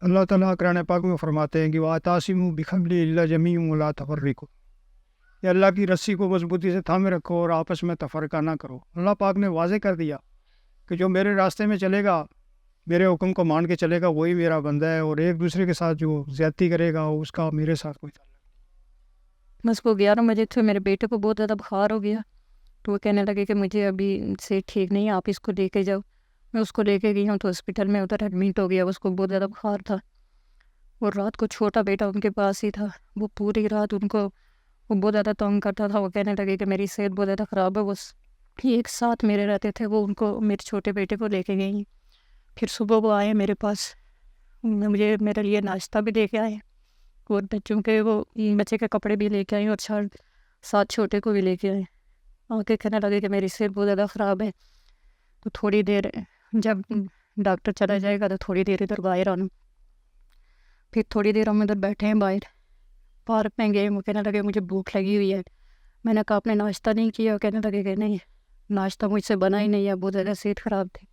اللہ تعالیٰ قرآن پاک میں فرماتے ہیں کہ وَاعْتَصِمُوا بِحَبْلِ اللَّهِ جَمِيعًا وَلَا تَفَرَّقُوا، کہ اللہ کی رسی کو مضبوطی سے تھامے رکھو اور آپس میں تفرقہ نہ کرو۔ اللہ پاک نے واضح کر دیا کہ جو میرے راستے میں چلے گا، میرے حکم کو مان کے چلے گا، وہی میرا بندہ ہے، اور ایک دوسرے کے ساتھ جو زیادتی کرے گا اس کا میرے ساتھ کوئی تعلق نہیں۔ بس وہ 11 بجے تھے، میرے بیٹے کو بہت زیادہ بخار ہو گیا، تو وہ کہنے لگے کہ مجھے ابھی سے ٹھیک نہیں ہے، آپ اس کو لے کے جاؤ۔ میں اس کو لے کے گئی ہوں تو ہاسپٹل میں ادھر ایڈمٹ ہو گیا، اس کو بہت زیادہ بخار تھا، اور رات کو چھوٹا بیٹا ان کے پاس ہی تھا، وہ پوری رات ان کو وہ بہت زیادہ تنگ کرتا تھا۔ وہ کہنے لگے کہ میری صحت بہت زیادہ خراب ہے، وہ ایک ساتھ میرے رہتے تھے، وہ ان کو میرے چھوٹے بیٹے کو لے کے گئی۔ پھر صبح وہ آئے میرے پاس، مجھے میرے لیے ناشتہ بھی لے کے آئے، اور بچوں کے وہ بچے کے کپڑے بھی لے کے آئے، اور ساتھ چھوٹے کو بھی لے کے آئے۔ آ کے کہنے لگے کہ میری صحت بہت زیادہ خراب ہے، تو تھوڑی دیر جب ڈاکٹر چلا جائے گا تو تھوڑی دیر ادھر باہر آنا۔ پھر تھوڑی دیر ہم ادھر بیٹھے ہیں باہر، پارک میں گئے۔ وہ کہنے لگے مجھے بھوک لگی ہوئی ہے۔ میں نے کہا آپ نے ناشتہ نہیں کیا؟ کہنے لگے کہ نہیں، ناشتہ مجھ سے بنا ہی نہیں ہے، بہت زیادہ صحت خراب تھی۔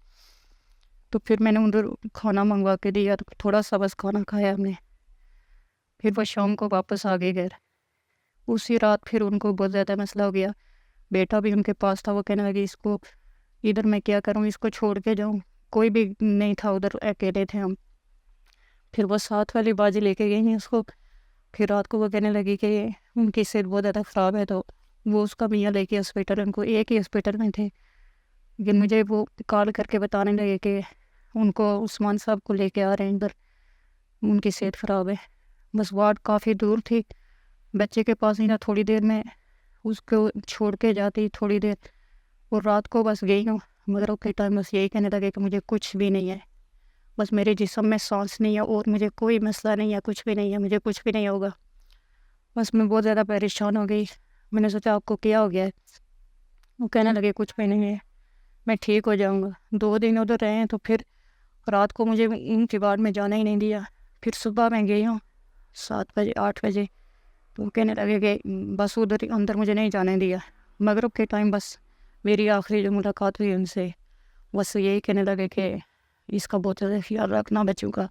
تو پھر میں نے ادھر کھانا منگوا کے دیا، تو تھوڑا سا بس کھانا کھایا ہم نے۔ پھر وہ شام کو واپس آ گئے گھر۔ اسی رات پھر ان کو بہت زیادہ مسئلہ ہو گیا، بیٹا بھی ان کے پاس تھا۔ وہ کہنے لگے اس کو ادھر میں کیا کروں، اس کو چھوڑ کے جاؤں، کوئی بھی نہیں تھا ادھر، اکیلے تھے ہم۔ پھر وہ ساتھ والی باجی لے کے گئی ہیں اس کو۔ پھر رات کو وہ کہنے لگی کہ ان کی صحت بہت زیادہ خراب ہے، تو وہ اس کا میاں لے کے ہاسپٹل، ان کو ایک ہی ہاسپٹل میں تھے، لیکن مجھے وہ کال کر کے بتانے لگے کہ ان کو عثمان صاحب کو لے کے آ رہے ہیں ادھر، ان کی صحت خراب ہے۔ بس وارڈ کافی دور تھی، بچے کے پاس ہی نہ، تھوڑی دیر میں اس کو چھوڑ کے جاتی تھوڑی دیر، اور رات کو بس گئی ہوں مغرب کے ٹائم۔ بس یہی کہنے لگے کہ مجھے کچھ بھی نہیں ہے، بس میرے جسم میں سانس نہیں ہے، اور مجھے کوئی مسئلہ نہیں ہے، کچھ بھی نہیں ہے، مجھے کچھ بھی نہیں ہوگا۔ بس میں بہت زیادہ پریشان ہو گئی۔ میں نے سوچا آپ کو کیا ہو گیا ہے؟ وہ کہنے لگے کچھ بھی نہیں ہے، میں ٹھیک ہو جاؤں گا۔ 2 دن ادھر رہے ہیں، تو پھر رات کو مجھے ان کے وارڈ میں جانا ہی نہیں دیا۔ پھر صبح میں گئی ہوں 7 بجے 8 بجے، تو وہ کہنے لگے کہ بس ادھر اندر مجھے نہیں جانے دیا۔ مغرب کے ٹائم بس میری آخری جو ملاقات ہوئی ان سے، بس یہی کہنے لگے کہ اس کا بہت زیادہ خیال رکھنا بچوں کا،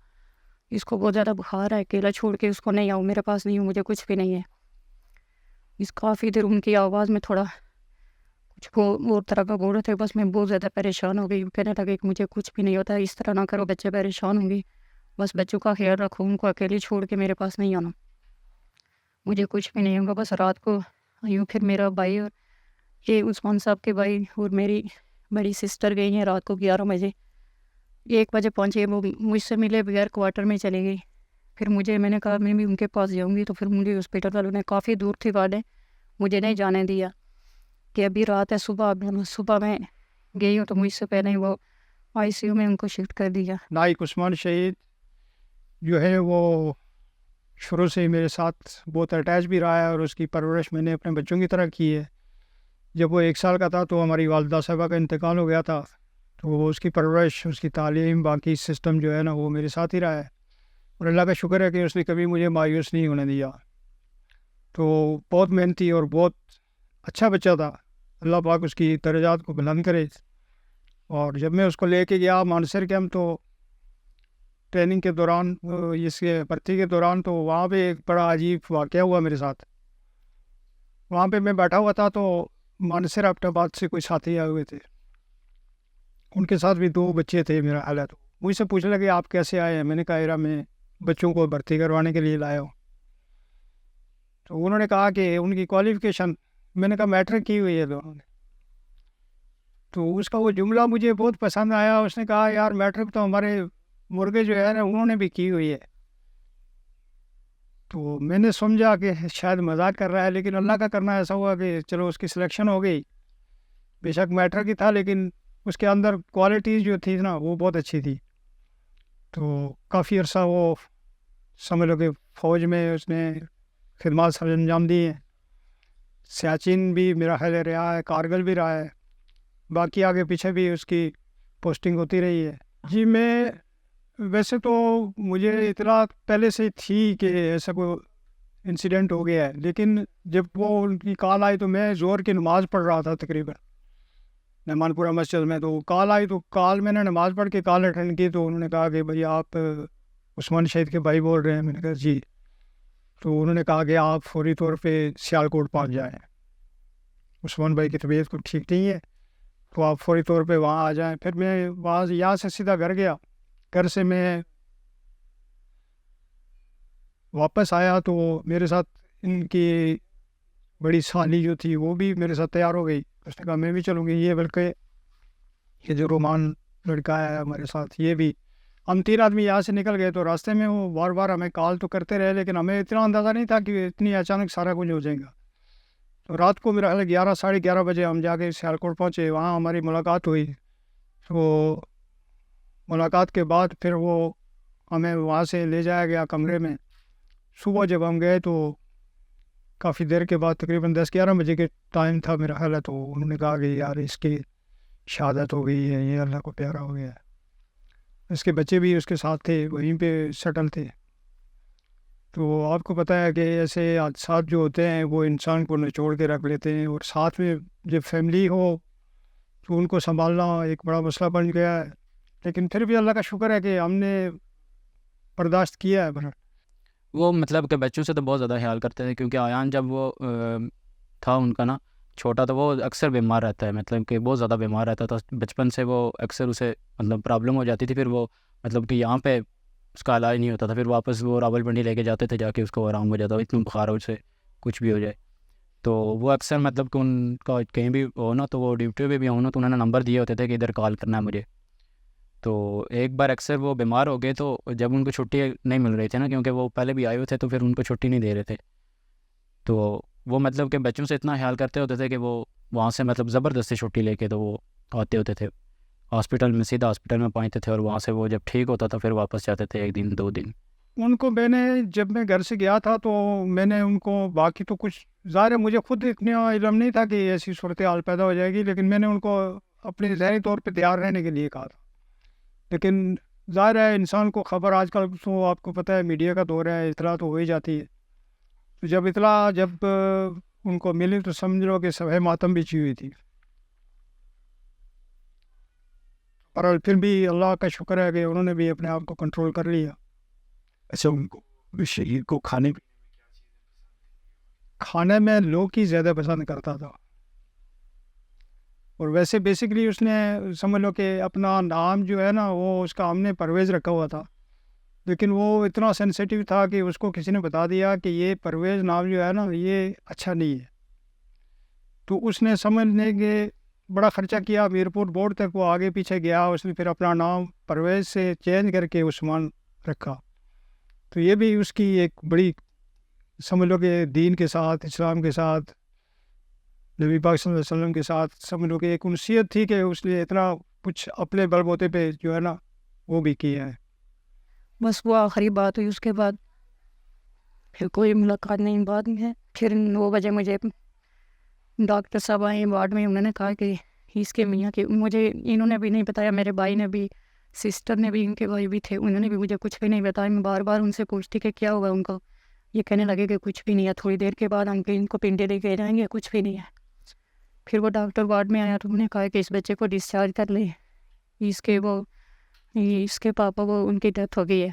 اس کو بہت زیادہ بخار ہے، اکیلا چھوڑ کے اس کو نہیں آؤ، میرے پاس نہیں ہوں، مجھے کچھ بھی نہیں ہے۔ اس کافی دیر ان کی آواز میں تھوڑا کچھ اور طرح کا بول رہے تھے، بس میں بہت زیادہ پریشان ہو گئی۔ کہنے لگے کہ مجھے کچھ بھی نہیں ہوتا، اس طرح نہ کرو، بچے پریشان ہوں گے، بس بچوں کا خیال رکھو، ان کو اکیلے چھوڑ کے میرے پاس نہیں آنا، مجھے کچھ بھی نہیں ہوگا۔ بس رات کو یوں پھر میرا بھائی اور یہ عثمان صاحب کے بھائی اور میری بڑی سسٹر گئی ہیں رات کو 11 بجے، 1 بجے پہنچے۔ وہ مجھ سے ملے بغیر کوارٹر میں چلی گئی۔ پھر میں نے کہا میں بھی ان کے پاس جاؤں گی، تو پھر مجھے ہاسپٹل والوں نے، کافی دور تھی وارڈیں، مجھے نہیں جانے دیا کہ ابھی رات ہے، صبح میں گئی ہوں، تو مجھ سے پہلے ہی وہ ICU میں ان کو شفٹ کر دیا۔ نائک عثمان شہید جو ہے وہ شروع سے ہی میرے ساتھ بہت اٹیچ بھی رہا ہے، اور اس کی پرورش میں نے اپنے بچوں کی طرح کی ہے۔ جب وہ 1 سال کا تھا تو ہماری والدہ صاحبہ کا انتقال ہو گیا تھا، تو وہ اس کی پرورش، اس کی تعلیم، باقی سسٹم جو ہے نا، وہ میرے ساتھ ہی رہا ہے، اور اللہ کا شکر ہے کہ اس نے کبھی مجھے مایوس نہیں ہونے دیا۔ تو بہت محنتی اور بہت اچھا بچہ تھا، اللہ پاک اس کی درجات کو بلند کرے۔ اور جب میں اس کو لے کے گیا مانسر کیمپ، تو ٹریننگ کے دوران، اس کے بھرتی کے دوران، تو وہاں پہ ایک بڑا عجیب واقعہ ہوا میرے ساتھ۔ وہاں پہ میں بیٹھا ہوا تھا، تو مانسر اپنے آباد سے کوئی ساتھی آئے ہوئے تھے، ان کے ساتھ بھی 2 بچے تھے میرا خیال ہے۔ تو مجھ سے پوچھنے لگے آپ کیسے آئے ہیں؟ میں نے کہا یار میں بچوں کو بھرتی کروانے کے لیے لایا ہوں۔ تو انہوں نے کہا کہ ان کی کوالیفیکیشن، میں نے کہا میٹرک کی ہوئی ہے دونوں نے۔ تو اس کا وہ جملہ مجھے بہت پسند آیا، اس نے کہا یار میٹرک تو ہمارے مرغے جو ہے نا انہوں نے بھی کی ہوئی ہے۔ تو میں نے سمجھا کہ شاید مذاق کر رہا ہے، لیکن اللہ کا کرنا ایسا ہوا کہ چلو اس کی سلیکشن ہو گئی۔ بے شک میٹرک ہی تھا، لیکن اس کے اندر کوالٹیز جو تھی نا وہ بہت اچھی تھی۔ تو کافی عرصہ وہ سمجھ لو کہ فوج میں اس نے خدمات سر انجام دی ہیں، سیاچن بھی میرا خیال رہا ہے، کارگل بھی رہا ہے، باقی آگے پیچھے بھی اس کی پوسٹنگ ہوتی رہی ہے۔ جی میں ویسے تو مجھے اطلاع پہلے سے تھی کہ ایسا کوئی انسیڈنٹ ہو گیا ہے، لیکن جب وہ ان کی کال آئی تو میں زور کی نماز پڑھ رہا تھا تقریباً نعمان پورہ مسجد میں، تو کال آئی، تو کال میں نے نماز پڑھ کے کال اٹینڈ کی، تو انہوں نے کہا کہ بھئی آپ عثمان شہید کے بھائی بول رہے ہیں. میں نے کہا جی. تو انہوں نے کہا کہ آپ فوری طور پہ سیالکوٹ پہنچ جائیں, عثمان بھائی کی طبیعت کچھ ٹھیک نہیں ہے, تو آپ فوری طور پہ وہاں آ جائیں. پھر میں وہاں یہاں سے سیدھا گھر گیا. گھر سے میں واپس آیا تو میرے ساتھ ان کی بڑی سالی جو تھی وہ بھی میرے ساتھ تیار ہو گئی. اس نے کہا میں بھی چلوں گی. یہ بلکہ یہ جو رومان لڑکا ہے ہمارے ساتھ, یہ بھی, ہم 3 آدمی یہاں سے نکل گئے. تو راستے میں وہ بار بار ہمیں کال تو کرتے رہے, لیکن ہمیں اتنا اندازہ نہیں تھا کہ اتنی اچانک سارا کچھ ہو جائے گا. تو رات کو میرا 11 ساڑھے 11 بجے ہم جا کے سیالکوٹ پہنچے. وہاں ہماری ملاقات ہوئی. تو ملاقات کے بعد پھر وہ ہمیں وہاں سے لے جایا گیا کمرے میں. صبح جب ہم گئے تو کافی دیر کے بعد, تقریباً 10-11 بجے کے ٹائم تھا میرا خیال ہے, تو انہوں نے کہا کہ یار اس کی شہادت ہو گئی ہے, یہ اللہ کو پیارا ہو گیا ہے. اس کے بچے بھی اس کے ساتھ تھے, وہیں پہ سیٹل تھے. تو آپ کو پتہ ہے کہ ایسے حادثات جو ہوتے ہیں وہ انسان کو نچوڑ کے رکھ لیتے ہیں, اور ساتھ میں جب فیملی ہو تو ان کو سنبھالنا ایک بڑا مسئلہ بن گیا ہے. لیکن پھر بھی اللہ کا شکر ہے کہ ہم نے برداشت کیا ہے. وہ مطلب کہ بچوں سے تو بہت زیادہ خیال کرتے تھے, کیونکہ آیان جب وہ تھا ان کا نا چھوٹا, تو وہ اکثر بیمار رہتا ہے, مطلب کہ بہت زیادہ بیمار رہتا تھا بچپن سے. وہ اکثر اسے مطلب پرابلم ہو جاتی تھی, پھر وہ مطلب کہ یہاں پہ اس کا علاج نہیں ہوتا تھا, پھر واپس وہ راول پنڈی لے کے جاتے تھے, جا کے اس کو آرام ہو جاتا, اتنا بخار ہو اسے کچھ بھی ہو جائے. تو وہ اکثر مطلب کہ ان کا کہیں بھی ہو نا, تو وہ ڈیوٹی پہ بھی ہوں نا, تو انہوں نے نمبر دیے ہوتے تھے کہ ادھر کال کرنا ہے مجھے. تو ایک بار اکثر وہ بیمار ہو گئے, تو جب ان کو چھٹی نہیں مل رہی تھی نا, کیونکہ وہ پہلے بھی آئے ہوئے تھے, تو پھر ان کو چھٹی نہیں دے رہے تھے. تو وہ مطلب کہ بچوں سے اتنا خیال کرتے ہوتے تھے کہ وہ وہاں سے مطلب زبردستی چھٹی لے کے تو وہ آتے ہوتے تھے ہاسپٹل میں, سیدھا ہاسپٹل میں پہنچتے تھے, اور وہاں سے وہ جب ٹھیک ہوتا تھا پھر واپس جاتے تھے 1 دن 2 دن. ان کو میں نے جب میں گھر سے گیا تھا تو میں نے ان کو, باقی تو کچھ ظاہر ہے مجھے خود اتنا علم نہیں تھا کہ ایسی صورتحال پیدا ہو جائے گی, لیکن میں نے ان کو اپنے ذہنی طور پہ تیار رہنے کے لیے کہا تھا. لیکن ظاہر ہے انسان کو خبر, آج کل تو آپ کو پتہ ہے میڈیا کا دور ہے, اطلاع تو ہو ہی جاتی ہے. تو جب اطلاع جب ان کو ملی تو سمجھ لو کہ صبح ماتم بچھی ہوئی تھی. اور پھر بھی اللہ کا شکر ہے کہ انہوں نے بھی اپنے آپ کو کنٹرول کر لیا. اچھا, ان کو شہید کو کھانے میں لوکی زیادہ پسند کرتا تھا, اور ویسے بیسکلی اس نے سمجھ لو کہ اپنا نام جو ہے نا وہ اس کا ہم نے پرویز رکھا ہوا تھا, لیکن وہ اتنا سینسیٹیو تھا کہ اس کو کسی نے بتا دیا کہ یہ پرویز نام جو ہے نا یہ اچھا نہیں ہے. تو اس نے سمجھنے کے بڑا خرچہ کیا, میرپور بورڈ تک وہ آگے پیچھے گیا, اس نے پھر اپنا نام پرویز سے چینج کر کے عثمان رکھا. تو یہ بھی اس کی ایک بڑی سمجھ لو کہ دین کے ساتھ, اسلام کے ساتھ, نبی پاک صلی اللہ علیہ وسلم کے ساتھ سمجھ لو کہ ایک انسیت تھی کہ اس نے اتنا کچھ اپنے بل بوتے پہ جو ہے نا وہ بھی کیا ہے. بس وہ آخری بات ہوئی, اس کے بعد پھر کوئی ملاقات نہیں. بعد میں پھر 9 بجے مجھے ڈاکٹر صاحب آئے وارڈ میں, انہوں نے کہا کہ اس کے میاں کے, مجھے انہوں نے بھی نہیں بتایا, میرے بھائی نے بھی, سسٹر نے بھی, ان کے بھائی بھی تھے, انہوں نے بھی مجھے کچھ بھی نہیں بتایا. میں بار بار ان سے پوچھتی کہ کیا ہوا ان کو, یہ کہنے لگے کہ کچھ بھی نہیں ہے, تھوڑی دیر کے بعد ہم ان کو پنڈے لے کے جائیں گے, کچھ بھی نہیں ہے. پھر وہ ڈاکٹر وارڈ میں آیا تو انہوں نے کہا کہ اس بچے کو ڈسچارج کر لیں, اس کے پاپا وہ ان کی ڈیتھ ہو گئی ہے.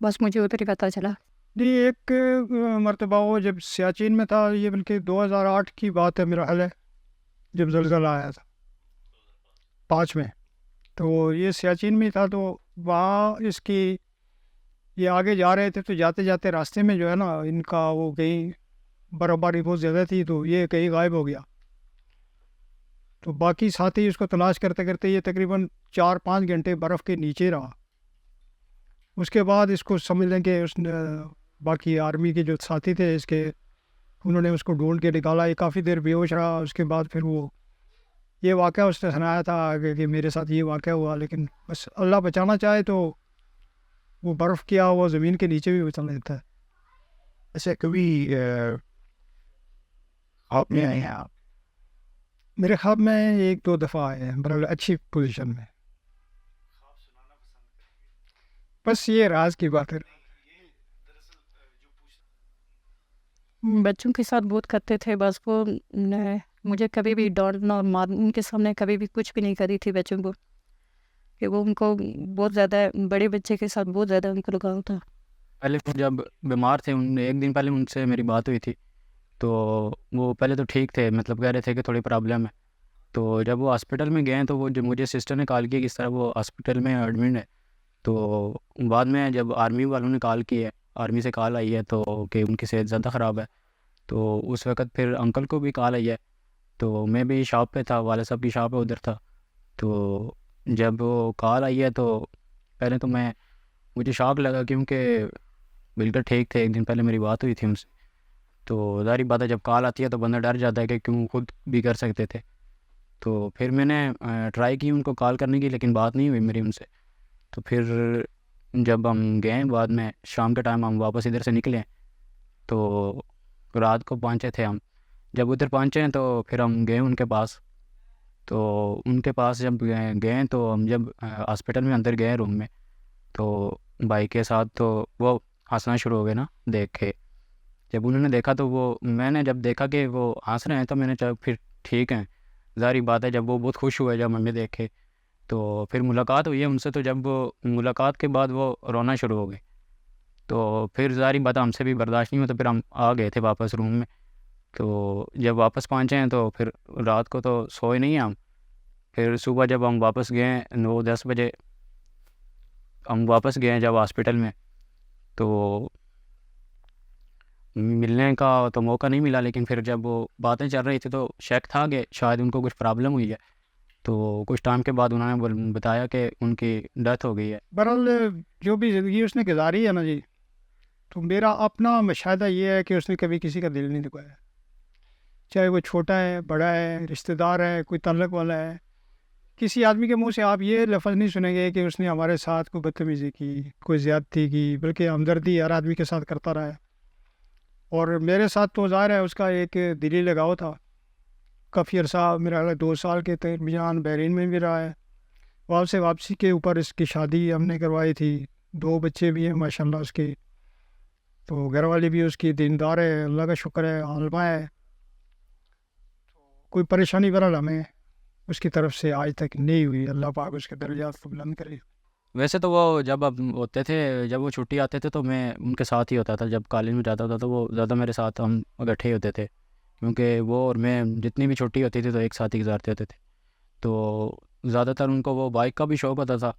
بس مجھے ادھر ہی پتہ چلا. جی ایک مرتبہ وہ جب سیاچین میں تھا, یہ بلکہ 2008 کی بات ہے میرا خیال ہے, جب زلزلہ آیا تھا 5 میں, تو یہ سیاچین میں تھا. تو وہاں اس کی یہ آگے جا رہے تھے, تو جاتے جاتے راستے میں جو ہے نا ان کا وہ کہیں برف باری بہت زیادہ تھی, تو یہ کہیں غائب ہو گیا. تو باقی ساتھی اس کو تلاش کرتے کرتے یہ تقریباً 4-5 گھنٹے برف کے نیچے رہا. اس کے بعد اس کو سمجھ لیں کہ اس نے باقی آرمی کے جو ساتھی تھے اس کے, انہوں نے اس کو ڈھونڈ کے نکالا. یہ کافی دیر بے ہوش رہا. اس کے بعد پھر وہ یہ واقعہ اس نے سنایا تھا آگے کہ میرے ساتھ یہ واقعہ ہوا, لیکن بس اللہ بچانا چاہے تو وہ برف کیا وہ زمین کے نیچے بھی بچا لیتا ہے. اچھا, کبھی آپ میں آئے ہیں آپ؟ میرے خواب میں 1-2 دفعہ آئے ہیں, بڑا اچھی پوزیشن میں. بس یہ راز کی بات ہے. بچوں کے ساتھ بہت کرتے تھے, بس وہ مجھے کبھی بھی ڈانٹنا اور مارنا, ان کے سامنے کبھی بھی کچھ بھی نہیں کری تھی بچوں کو. کہ وہ ان کو بہت زیادہ بڑے بچے کے ساتھ بہت زیادہ ان کو لگاؤ تھا. پہلے وہ جب بیمار تھے ایک دن پہلے ان سے میری بات ہوئی تھی، تو وہ پہلے تو ٹھیک تھے، مطلب کہہ رہے تھے کہ تھوڑی پرابلم ہے. تو جب وہ ہاسپٹل میں گئے تو وہ جب مجھے سسٹر نے کال کیا کہ اس طرح وہ ہاسپٹل میں ایڈمٹ ہے، تو بعد میں جب آرمی والوں نے کال کی ہے، آرمی سے کال آئی ہے تو کہ ان کی صحت زیادہ خراب ہے، تو اس وقت پھر انکل کو بھی کال آئی ہے. تو میں بھی شاپ پہ تھا، والد صاحب کی شاپ ہے ادھر تھا. تو جب وہ کال آئی ہے تو پہلے تو مجھے شاک لگا، کیونکہ بالکل ٹھیک تھے، ایک دن پہلے میری بات ہوئی تھی ان سے. تو ظاہری بات ہے جب کال آتی ہے تو بندہ ڈر جاتا ہے کہ کیوں خود بھی کر سکتے تھے. تو پھر میں نے ٹرائی کی ان کو کال کرنے کی، لیکن بات نہیں ہوئی میری ان سے. تو پھر جب ہم گئے بعد میں شام کے ٹائم ہم واپس ادھر سے نکلے، تو رات کو پہنچے تھے ہم. جب ادھر پہنچے تو پھر ہم گئے ان کے پاس. تو ان کے پاس جب گئے تو ہم جب ہاسپٹل میں اندر گئے روم میں، تو بھائی کے ساتھ تو وہ ہنسنا شروع ہو گئے نا دیکھ کے. جب انہوں نے دیکھا تو میں نے جب دیکھا کہ وہ ہنس رہے ہیں تو میں نے چاہا پھر ٹھیک ہیں. ظاہری بات ہے جب وہ بہت خوش ہوئے جب ہمیں دیکھے، تو پھر ملاقات ہوئی ہے ان سے. تو جب وہ ملاقات کے بعد وہ رونا شروع ہو گئے، تو پھر ظاہری بات ہم سے بھی برداشت نہیں ہوا، تو پھر ہم آ گئے تھے واپس روم میں. تو جب واپس پہنچے ہیں تو پھر رات کو تو سوئے نہیں ہیں ہم. پھر صبح جب ہم واپس گئے 9-10 بجے ہم واپس گئے جب ہاسپٹل میں، تو ملنے کا تو موقع نہیں ملا. لیکن پھر جب وہ باتیں چل رہی تھی تو شک تھا کہ شاید ان کو کچھ پرابلم ہوئی ہے. تو کچھ ٹائم کے بعد انہوں نے بتایا کہ ان کی ڈیتھ ہو گئی ہے. بہرحال جو بھی زندگی اس نے گزاری ہے نا جی، تو میرا اپنا مشاہدہ یہ ہے کہ اس نے کبھی کسی کا دل نہیں دکھایا، چاہے وہ چھوٹا ہے، بڑا ہے، رشتہ دار ہے، کوئی تعلق والا ہے. کسی آدمی کے منہ سے آپ یہ لفظ نہیں سنیں گے کہ اس نے ہمارے ساتھ کوئی بدتمیزی کی، کوئی زیادتی کی، بلکہ ہمدردی ہر آدمی کے ساتھ کرتا رہا ہے. اور میرے ساتھ تو ظاہر ہے اس کا ایک دلی لگاؤ تھا. کافی عرصہ میرا 2 سال کے درمیان بحرین میں بھی رہا ہے. واپسی کے اوپر اس کی شادی ہم نے کروائی تھی. 2 بچے بھی ہیں ماشاءاللہ اس کے. تو گھر والی بھی اس کی دیندار ہے، اللہ کا شکر ہے، عالمہ ہے. کوئی پریشانی بہرحال ہمیں اس کی طرف سے آج تک نہیں ہوئی. اللہ پاک اس کے درجات کو بلند کرے. ویسے تو وہ جب اب ہوتے تھے، جب وہ چھٹی آتے تھے تو میں ان کے ساتھ ہی ہوتا تھا. جب کالج میں جاتا تھا تو وہ زیادہ میرے ساتھ ہم اکٹھے ہی ہوتے تھے، کیونکہ وہ اور میں جتنی بھی چھٹی ہوتی تھی تو ایک ساتھ ہی گزارتے ہوتے تھے. تو زیادہ تر ان کو وہ بائک کا بھی شوق ہوتا تھا،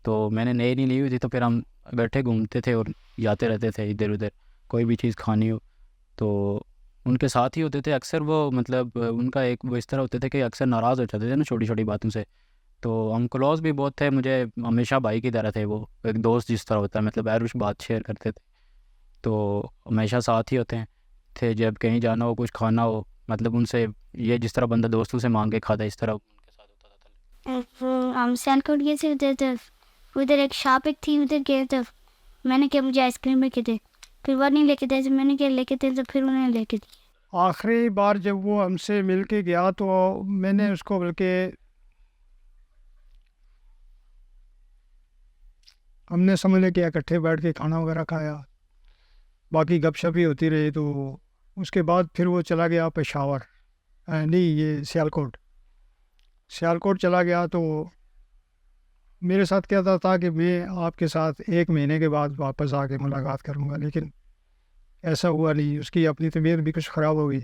تو میں نے نئی نہیں لی ہوئی تھی، تو پھر ہم بیٹھے گھومتے تھے اور جاتے رہتے تھے ادھر ادھر. کوئی بھی چیز کھانی ہو تو ان کے ساتھ ہی ہوتے تھے اکثر. وہ مطلب ان کا ایک وہ اس طرح ہوتے تھے کہ اکثر ناراض ہو جاتے تھے نا چھوٹی چھوٹی باتوں سے. تو ہم کلوز بھی بہت تھے، مجھے ہمیشہ بھائی کی طرح تھے. وہ ایک دوست جس طرح ہوتا ہے، مطلب ہر کچھ بات شیئر کرتے تھے، تو ہمیشہ ساتھ ہی ہوتے ہیں تھے. جب کہیں جانا ہو، کچھ کھانا ہو، مطلب ان سے یہ جس طرح بندہ دوستوں سے مانگ کے کھاتا ہے اس طرح ان کے ساتھ ہوتا تھا. ہم سیالکوٹ گئے تھے، ادھر ایک شاپ ایک تھی، ادھر گئے تو میں نے کہا مجھے آئس کریم لے کے دے. پھر وہ نہیں لے کے دے، میں نے کہا لے کے دے، تو پھر انہوں نے لے کے دی. آخری بار جب وہ ہم سے مل کے گیا تو میں نے اس کو بلکہ ہم نے سمجھ لے کہ اکٹھے بیٹھ کے کھانا وغیرہ کھایا، باقی گپ شپ ہی ہوتی رہی. تو اس کے بعد پھر وہ چلا گیا پشاور، نہیں یہ سیالکوٹ چلا گیا. تو میرے ساتھ کہتا تھا کہ میں آپ کے ساتھ 1 مہینے کے بعد واپس آ کے ملاقات کروں گا، لیکن ایسا ہوا نہیں. اس کی اپنی طبیعت بھی کچھ خراب ہو گئی.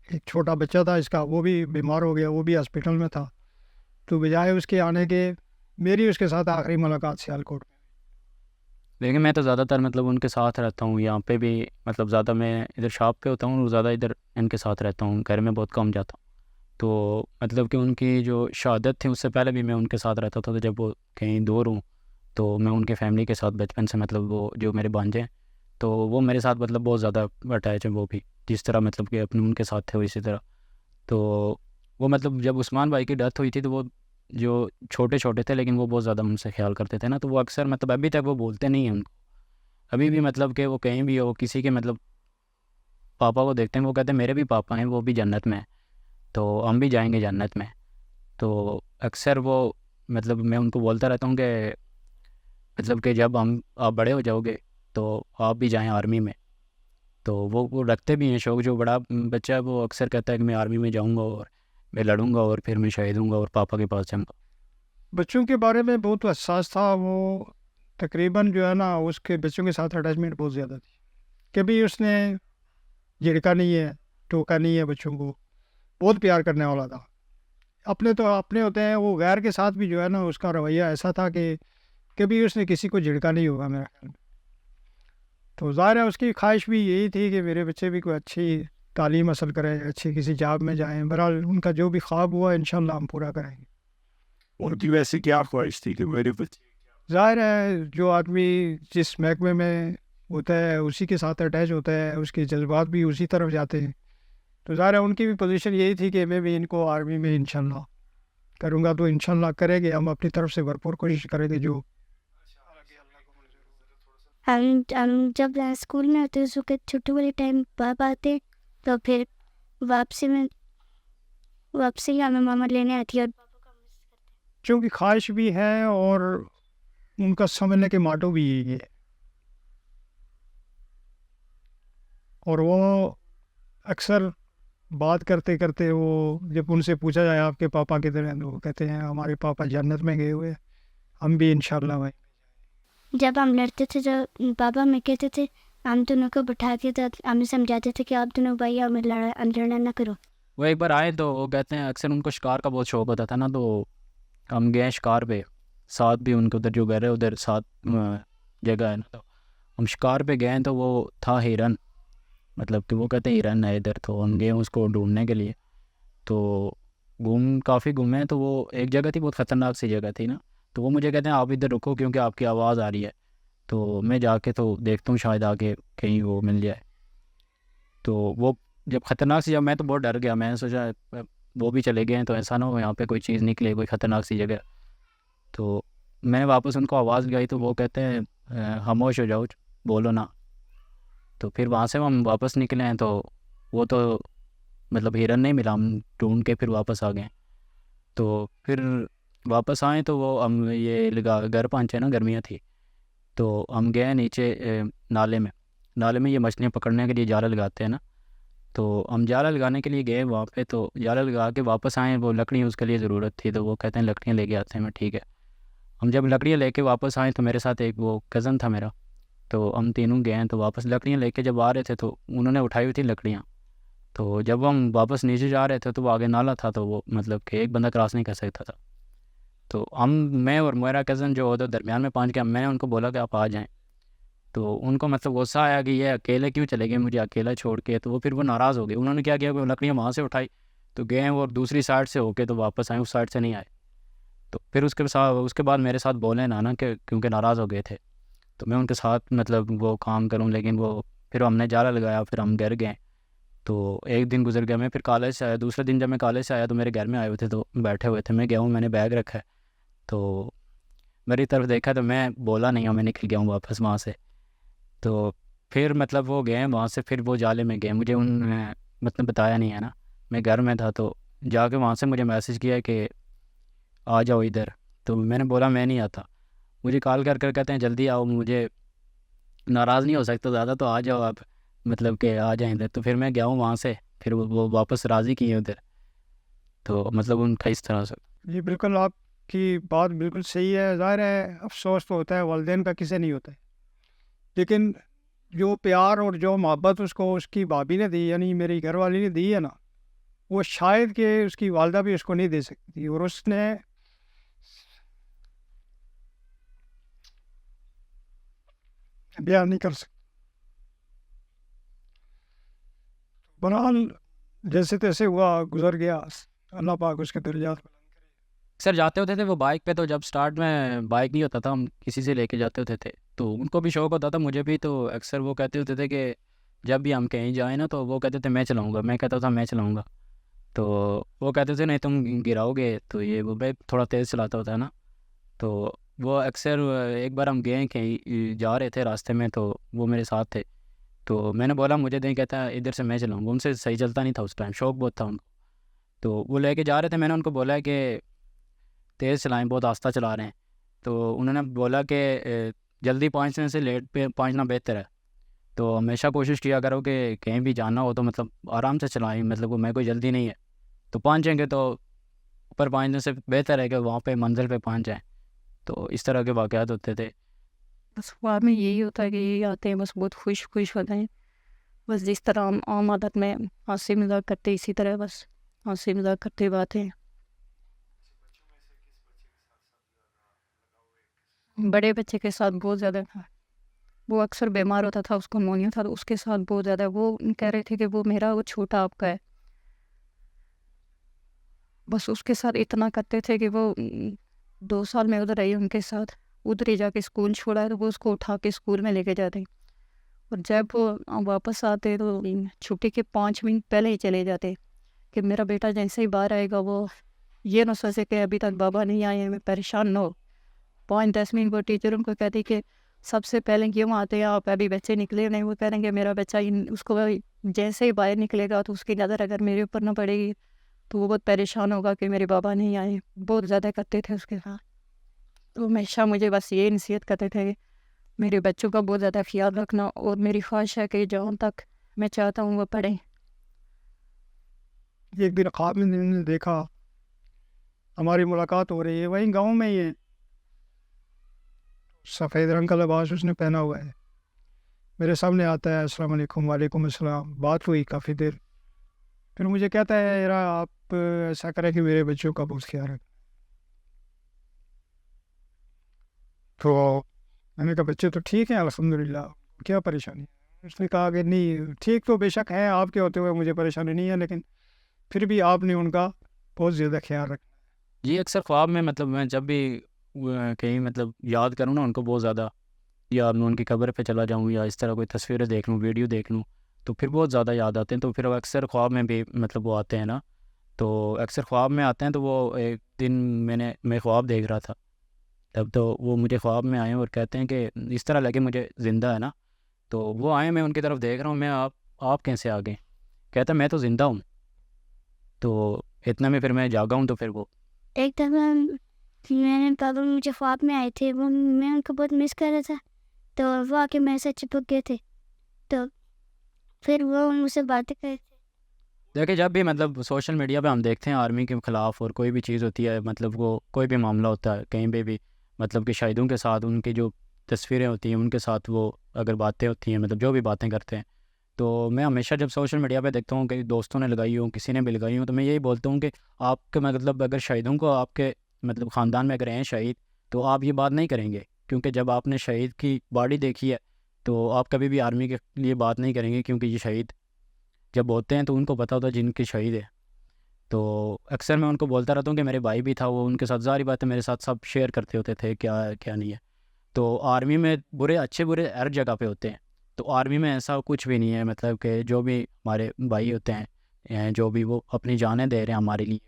ایک چھوٹا بچہ تھا اس کا، وہ بھی بیمار ہو گیا، وہ بھی ہاسپٹل میں تھا. تو بجائے اس کے آنے کے میری اس کے ساتھ آخری ملاقات سیالکوٹ میں. لیکن میں تو زیادہ تر مطلب ان کے ساتھ رہتا ہوں یہاں پہ بھی. مطلب زیادہ میں ادھر شاپ پہ ہوتا ہوں اور زیادہ ادھر ان کے ساتھ رہتا ہوں، گھر میں بہت کم جاتا ہوں. تو مطلب کہ ان کی جو شہادت تھی اس سے پہلے بھی میں ان کے ساتھ رہتا تھا. تو جب وہ کہیں دور ہوں تو میں ان کے فیملی کے ساتھ بچپن سے، مطلب وہ جو میرے بانجے ہیں تو وہ میرے ساتھ مطلب بہت زیادہ اٹیچ ہیں. وہ بھی جس طرح مطلب کہ اپنے ان کے ساتھ تھے اسی طرح. تو وہ مطلب جب عثمان بھائی کی ڈیتھ ہوئی تھی تو وہ جو چھوٹے تھے لیکن وہ بہت زیادہ ان سے خیال کرتے تھے نا. تو وہ اکثر مطلب ابھی تک وہ بولتے نہیں ہیں ان کو، ابھی بھی مطلب کہ وہ کہیں بھی ہو کسی کے مطلب پاپا کو دیکھتے ہیں، وہ کہتے ہیں میرے بھی پاپا ہیں، وہ بھی جنت میں ہیں، تو ہم بھی جائیں گے جنت میں. تو اکثر وہ مطلب میں ان کو بولتا رہتا ہوں کہ مطلب کہ جب آپ بڑے ہو جاؤ گے تو آپ بھی جائیں آرمی میں. تو وہ رکھتے بھی ہیں شوق. جو بڑا بچہ ہے وہ اکثر کہتا ہے کہ میں آرمی میں جاؤں گا اور میں لڑوں گا اور پھر میں شہید ہوں گا اور پاپا کے پاس جاؤں گا. بچوں کے بارے میں بہت حساس تھا وہ، تقریباً جو ہے نا اس کے بچوں کے ساتھ اٹیچمنٹ بہت زیادہ تھی، کبھی اس نے جھڑکا نہیں ہے، ٹوکا نہیں ہے، بچوں کو بہت پیار کرنے والا تھا. اپنے تو اپنے ہوتے ہیں، وہ غیر کے ساتھ بھی جو ہے نا اس کا رویہ ایسا تھا کہ کبھی اس نے کسی کو جھڑکا نہیں ہوگا میرا خیال میں. تو ظاہر ہے اس کی خواہش بھی یہی تھی کہ میرے بچے بھی کوئی اچھی تعلیم حاصل کریں، اچھی کسی جاب میں جائیں. بہرحال ان کا جو بھی خواب ہوا انشاءاللہ ہم پورا کریں گے. ان کی ویسے کیا خواہش تھی کہ میرے بچے ظاہر ہے جو آدمی جس محکمے میں ہوتا ہے اسی کے ساتھ اٹیچ ہوتا ہے، اس کے جذبات بھی اسی طرف جاتے ہیں. تو ظاہر ہے ان کی بھی پوزیشن یہی تھی کہ میں بھی ان کو آرمی میں انشاءاللہ کروں گا. تو انشاءاللہ کریں گے، ہم اپنی طرف سے بھرپور کوشش کریں گے. جو ہم جب اسکول میں ہوتے اس وقت چھٹی والے ٹائم پاپا آتے، تو پھر واپسی ہمیں ماما لینے آتی ہے. اور بچوں کی خواہش بھی ہے اور ان کا سمجھنے کے ماٹو بھی یہی ہے. اور وہ اکثر بات کرتے کرتے وہ جب ان سے پوچھا جائے آپ کے پاپا کدھر ہیں، تو وہ کہتے ہیں ہمارے پاپا جنت میں گئے ہوئے ہیں، ہم بھی انشاءاللہ وہیں. جب ہم لڑتے تھے تو پاپا ہمیں کہتے تھے، ہم دونوں کو بٹھا کے تو ہمیں سمجھاتے تھے کہ آپ دونوں بھائی ہمیں لڑنا نہ کرو. وہ ایک بار آئے تو وہ کہتے ہیں اکثر ان کو شکار کا بہت شوق ہوتا تھا نا، تو ہم گئے شکار پہ ساتھ بھی ان کے ادھر جو گھر ہے ادھر ساتھ جگہ ہے نا، تو ہم شکار پہ گئے تو وہ تھا ہرن، مطلب کہ وہ کہتے ہیں ہرن ہے ادھر، تو ہم گئے اس کو ڈھونڈنے کے لیے. تو کافی گھومے تو وہ ایک جگہ تھی بہت خطرناک سی جگہ تھی نا، تو وہ مجھے کہتے ہیں آپ ادھر رکو کیونکہ آپ کی آواز آ رہی ہے. تو میں جا کے تو دیکھتا ہوں شاید آگے کہیں وہ مل جائے. تو وہ جب خطرناک سی جگہ، میں تو بہت ڈر گیا، میں نے سوچا وہ بھی چلے گئے ہیں تو ایسا نہ ہو یہاں پہ کوئی چیز نکلے، کوئی خطرناک سی جگہ. تو میں نے واپس ان کو آواز لگائی تو وہ کہتے ہیں خاموش ہو جاؤ، بولو نا. تو پھر وہاں سے ہم واپس نکلے ہیں تو وہ تو مطلب ہرن نہیں ملا، ہم ڈھونڈ کے پھر واپس آ گئے. تو پھر واپس آئیں تو وہ ہم یہ گھر پہنچے نا، گرمیاں تھی، تو ہم گئے نیچے نالے میں یہ مچھلیاں پکڑنے کے لیے جالا لگاتے ہیں نا. تو ہم جالا لگانے کے لیے گئے وہاں پہ، تو جالا لگا کے واپس آئیں، وہ لکڑیاں اس کے لیے ضرورت تھی، تو وہ کہتے ہیں لکڑیاں لے کے آتے ہیں. میں ٹھیک ہے. ہم جب لکڑیاں لے کے واپس آئیں تو میرے ساتھ ایک وہ کزن تھا میرا، تو ہم تینوں گئے ہیں. تو واپس لکڑیاں لے کے جب آ رہے تھے تو انہوں نے اٹھائی ہوئی تھی لکڑیاں. تو جب ہم واپس نیچے جا رہے تھے تو وہ آگے نالا تھا، تو وہ مطلب کہ ایک بندہ کراس نہیں کر سکتا تھا. تو میں اور میرا کزن جو ادھر درمیان میں پہنچ گیا، میں نے ان کو بولا کہ آپ آ جائیں. تو ان کو مطلب غصہ آیا کہ یہ اکیلے کیوں چلے گئے مجھے اکیلا چھوڑ کے. تو وہ پھر وہ ناراض ہو گئے. انہوں نے کیا کیا کہ وہ لکڑیاں وہاں سے اٹھائی تو گئے ہیں، اور دوسری سائڈ سے ہو کے تو واپس آئیں، اس سائڈ سے نہیں آئے. تو پھر اس کے بعد میرے ساتھ بولے نا کہ کیونکہ ناراض ہو گئے تھے، تو میں ان کے ساتھ مطلب وہ کام کروں. لیکن وہ پھر ہم نے جالا لگایا، پھر ہم گھر گئے. تو ایک دن گزر گیا، میں پھر کالج سے آیا. دوسرے دن جب میں کالج سے آیا تو میرے گھر میں آئے ہوئے تھے، تو بیٹھے ہوئے تھے. میں گیا ہوں، میں نے بیگ رکھا ہے، تو میری طرف دیکھا تو میں بولا نہیں ہوں، میں نکل گیا ہوں واپس وہاں سے. تو پھر مطلب وہ گئے وہاں سے، پھر وہ جالے میں گئے. مجھے انہوں نے مطلب بتایا نہیں ہے نا، میں گھر میں تھا. تو جا کے وہاں سے مجھے میسیج کیا کہ آ جاؤ ادھر. تو میں نے بولا میں نہیں آتا. مجھے کال کر کہتے ہیں جلدی آؤ، مجھے ناراض نہیں ہو سکتا زیادہ، تو آ جاؤ آپ، مطلب کہ آ جائیں ادھر. تو پھر میں گیا ہوں وہاں سے، پھر وہ واپس راضی کیے ادھر. تو مطلب ان کا اس طرح سے. جی بالکل، آپ کی بات بالکل صحیح ہے. ظاہر ہے افسوس تو ہوتا ہے، والدین کا کسے نہیں ہوتا ہے، لیکن جو پیار اور جو محبت اس کو اس کی بھابھی نے دی، یعنی میری گھر والی نے دی ہے نا، وہ شاید کہ اس کی والدہ بھی اس کو نہیں دے سکتی. اور اس نے بیان نہیں کر سکتی. بہرحال جیسے تیسے ہوا، گزر گیا. اللہ پاک اس کے درجات بلند کرے. اکثر جاتے ہوتے تھے وہ بائک پہ. تو جب سٹارٹ میں بائک نہیں ہوتا تھا، ہم کسی سے لے کے جاتے ہوتے تھے. تو ان کو بھی شوق ہوتا تھا، مجھے بھی. تو اکثر وہ کہتے ہوتے تھے کہ جب بھی ہم کہیں جائیں نا، تو وہ کہتے تھے میں چلاؤں گا. میں کہتا تھا میں چلاؤں گا. تو وہ کہتے تھے نہیں تم گراؤ گے. تو یہ وہ میں تھوڑا تیز چلاتا ہوتا ہے نا. تو وہ اکثر ایک بار ہم گئے کہیں جا رہے تھے راستے میں، تو وہ میرے ساتھ تھے. تو میں نے بولا مجھے دیں، کہتا ہے ادھر سے میں چلاؤں گا. ان سے صحیح چلتا نہیں تھا اس ٹائم، شوق بہت تھا ان کو. تو وہ لے کے جا رہے تھے. میں نے ان کو بولا کہ تیز چلائیں، بہت آہستہ چلا رہے ہیں. تو انہوں نے بولا کہ جلدی پہنچنے سے لیٹ پہ پہنچنا بہتر ہے. تو ہمیشہ کوشش کیا کرو کہ کہیں بھی جانا ہو تو مطلب آرام سے چلائیں، مطلب میں کوئی جلدی نہیں ہے. تو پہنچیں گے تو اوپر پہنچنے سے بہتر ہے کہ وہاں پہ منزل پہ پہنچ جائیں. تو اس طرح کے واقعات ہوتے تھے. بس خواب میں یہی ہوتا ہے کہ یہی آتے ہیں، بس بہت خوش ہوتے ہیں. بس جس طرح ہم عام عادت میں ہنسی مذاق کرتے اسی طرح بس ہنسی مذاق کرتے ہوئے آتے ہیں. بڑے بچے کے ساتھ بہت زیادہ تھا، وہ اکثر بیمار ہوتا تھا، اس کو نمونیا تھا، تو اس کے ساتھ بہت زیادہ وہ کہہ رہے تھے کہ وہ میرا وہ چھوٹا آپ کا ہے. بس اس کے ساتھ اتنا کرتے تھے کہ وہ 2 سال میں ادھر رہی ان کے ساتھ، ادھر ہی جا کے اسکول چھوڑا ہے تو وہ اس کو اٹھا کے اسکول میں لے کے جاتے. اور جب وہ واپس آتے تو چھٹی کے 5 منٹ پہلے ہی چلے جاتے کہ میرا بیٹا جیسے ہی باہر آئے گا وہ یہ نہ سوچے کہ ابھی تک بابا نہیں آئے، میں پریشان نہ ہو. 5-10 منٹ وہ ٹیچر ان کو کہتی کہ سب سے پہلے کیوں آتے ہیں آپ، ابھی بچے نکلے نہیں. وہ کہہ رہے ہیں کہ میرا بچہ اس کو جیسے ہی باہر نکلے گا تو اس کی نظر اگر میرے اوپر نہ پڑے گی تو وہ بہت پریشان ہوگا کہ میرے بابا نہیں آئے. بہت زیادہ کرتے تھے اس کے ساتھ. تو ہمیشہ مجھے بس یہ نصیحت کرتے تھے کہ میرے بچوں کا بہت زیادہ خیال رکھنا، اور میری خواہش ہے کہ جہاں تک میں چاہتا ہوں وہ پڑھیں. ایک دن خواب میں نے دیکھا ہماری ملاقات ہو رہی ہے، وہیں گاؤں میں ہی ہے، سفید رنگ کا لباس اس نے پہنا ہوا ہے، میرے سامنے آتا ہے، السلام علیکم. وعلیکم السلام. بات ہوئی کافی دیر، پھر مجھے کہتا ہے یار آپ ایسا کریں کہ میرے بچوں کا بہت خیال رکھیں. تو میں نے کہا بچے تو ٹھیک ہیں الحمدللہ، کیا پریشانی ہے؟ اس نے کہا کہ نہیں ٹھیک تو بے شک ہیں، آپ کے ہوتے ہوئے مجھے پریشانی نہیں ہے، لیکن پھر بھی آپ نے ان کا بہت زیادہ خیال رکھنا. جی اکثر خواب میں مطلب میں جب بھی کہیں مطلب یاد کروں نا ان کو بہت زیادہ، یا میں ان کی قبر پہ چلا جاؤں یا اس طرح کوئی تصویریں دیکھ لوں، ویڈیو دیکھ لوں، تو پھر بہت زیادہ یاد آتے ہیں. تو پھر وہ اکثر خواب میں بھی مطلب وہ آتے ہیں نا، تو اکثر خواب میں آتے ہیں. تو وہ ایک دن میں خواب دیکھ رہا تھا تب، تو وہ مجھے خواب میں آئے اور کہتے ہیں کہ اس طرح لگے مجھے زندہ ہے نا. تو وہ آئے، میں ان کی طرف دیکھ رہا ہوں، میں آپ کیسے آ گئے؟ کہتا میں تو زندہ ہوں. تو اتنا میں پھر میں جاگا ہوں. تو پھر وہ ایک دفعہ میں نے پاپا مجھے خواب میں آئے تھے، وہ میں ان کو بہت مس کر رہا تھا، تو وہ آ کے میرے سے چپک گئے تھے، تو پھر وہ مجھ سے باتیں کر رہے تھے. دیکھیں جب بھی مطلب سوشل میڈیا پہ ہم دیکھتے ہیں آرمی کے خلاف اور کوئی بھی چیز ہوتی ہے، مطلب وہ کوئی بھی معاملہ ہوتا ہے کہیں پہ بھی، مطلب کہ شہیدوں کے ساتھ ان کی جو تصویریں ہوتی ہیں ان کے ساتھ وہ اگر باتیں ہوتی ہیں، مطلب جو بھی باتیں کرتے ہیں، تو میں ہمیشہ جب سوشل میڈیا پہ دیکھتا ہوں کہ دوستوں نے لگائی ہوں، کسی نے بھی لگائی ہوں، تو میں یہی بولتا ہوں کہ آپ کے مطلب اگر شہیدوں کو آپ کے مطلب خاندان میں اگر ہیں شہید، تو آپ یہ بات نہیں کریں گے، کیونکہ جب آپ نے شہید کی باڈی دیکھی ہے تو آپ کبھی بھی آرمی کے لیے بات نہیں کریں گے، کیونکہ یہ شہید جب ہوتے ہیں تو ان کو پتہ ہوتا ہے جن کے شہید ہے. تو اکثر میں ان کو بولتا رہتا ہوں کہ میرے بھائی بھی تھا، وہ ان کے ساتھ ظاہری بات ہے میرے ساتھ سب شیئر کرتے ہوتے تھے کیا ہے کیا نہیں ہے. تو آرمی میں برے اچھے برے ہر جگہ پہ ہوتے ہیں، تو آرمی میں ایسا کچھ بھی نہیں ہے، مطلب کہ جو بھی ہمارے بھائی ہوتے ہیں جو بھی وہ اپنی جانیں دے رہے ہیں ہمارے لیے.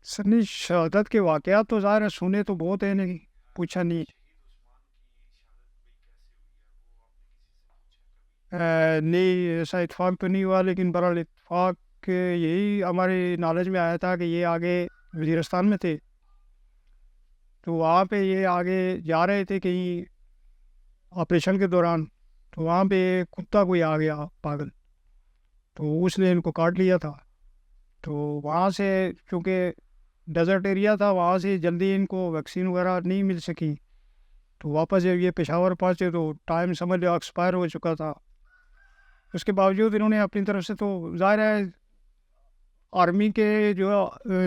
سنی شہادت کے واقعات تو ظاہر ہے سنے تو بہت ہیں، نہیں پوچھا نہیں. نہیں ایسا اتفاق تو نہیں ہوا، لیکن برحال اتفاق یہی ہمارے نالج میں آیا تھا کہ یہ آگے وزیرستان میں تھے، تو وہاں پہ یہ آگے جا رہے تھے کہیں آپریشن کے دوران، تو وہاں پہ کتا کوئی آ گیا پاگل، تو اس نے ان کو کاٹ لیا تھا. تو وہاں سے چونکہ ڈیزرٹ ایریا تھا، وہاں سے جلدی ان کو ویکسین وغیرہ نہیں مل سکی، تو واپس جب یہ پشاور پہنچے تو ٹائم سمجھ لو ایکسپائر ہو چکا تھا. اس کے باوجود انہوں نے اپنی طرف سے، تو ظاہر ہے آرمی کے جو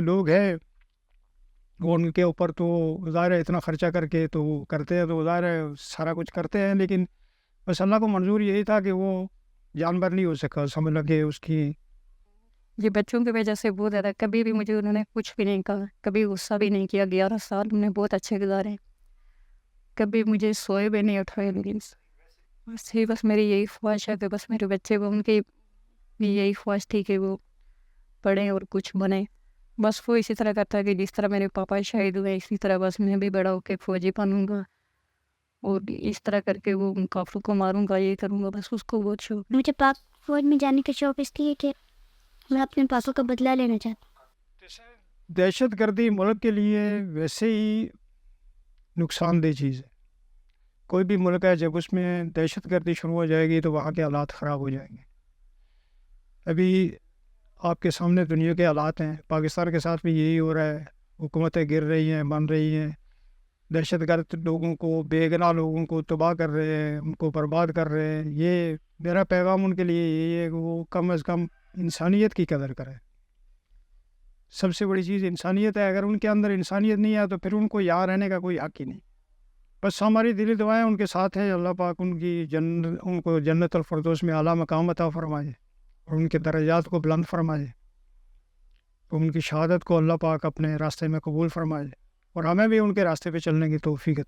لوگ ہیں وہ ان کے اوپر تو ظاہر ہے اتنا خرچہ کر کے تو وہ کرتے ہیں، تو ظاہر ہے سارا کچھ کرتے ہیں، لیکن بس اللہ کو منظور یہی تھا کہ وہ جانور نہیں ہو سکا، سمجھ لگے اس کی. یہ بچوں کی وجہ سے بہت زیادہ، کبھی بھی مجھے انہوں نے کچھ بھی نہیں کہا، کبھی غصہ بھی نہیں کیا. 11 سال ہم نے بہت اچھے گزارے، کبھی مجھے سوئے بھی نہیں اٹھائے. لیکن بس میری یہی خواہش ہے کہ بس میرے بچے کو، ان کی بھی یہی خواہش تھی کہ وہ پڑھیں اور کچھ بنے. بس وہ اسی طرح کرتا ہے کہ جس طرح میرے پاپا شہید ہوئے اسی طرح بس میں بھی بڑا ہو کے فوجی بنوں گا، اور اس طرح کر کے وہ کافروں کو ماروں گا، یہ کروں گا. بس اس کو بہت شوق. مجھے پاک فوج میں جانے کا شوق اس لیے کہ میں اپنے پاپا کا بدلہ لینا چاہتا ہوں. دہشت گردی ملک کے لیے ویسے ہی نقصان دہ چیز ہے. کوئی بھی ملک ہے جب اس میں دہشت گردی شروع ہو جائے گی تو وہاں کے حالات خراب ہو جائیں گے. ابھی آپ کے سامنے دنیا کے حالات ہیں. پاکستان کے ساتھ بھی یہی ہو رہا ہے. حکومتیں گر رہی ہیں, بن رہی ہیں, دہشت گرد لوگوں کو, بے گناہ لوگوں کو تباہ کر رہے ہیں, ان کو برباد کر رہے ہیں. یہ میرا پیغام ان کے لیے یہی ہے کہ وہ کم از کم انسانیت کی قدر کریں. سب سے بڑی چیز انسانیت ہے. اگر ان کے اندر انسانیت نہیں ہے تو پھر ان کو یہاں رہنے کا کوئی حق ہی نہیں. بس ہماری دلی دعائیں ان کے ساتھ ہیں. اللہ پاک ان کو جنت الفردوس میں اعلیٰ مقام عطا فرمائے اور ان کے درجات کو بلند فرمائے. ان کی شہادت کو اللہ پاک اپنے راستے میں قبول فرمائے اور ہمیں بھی ان کے راستے پہ چلنے کی توفیق عطا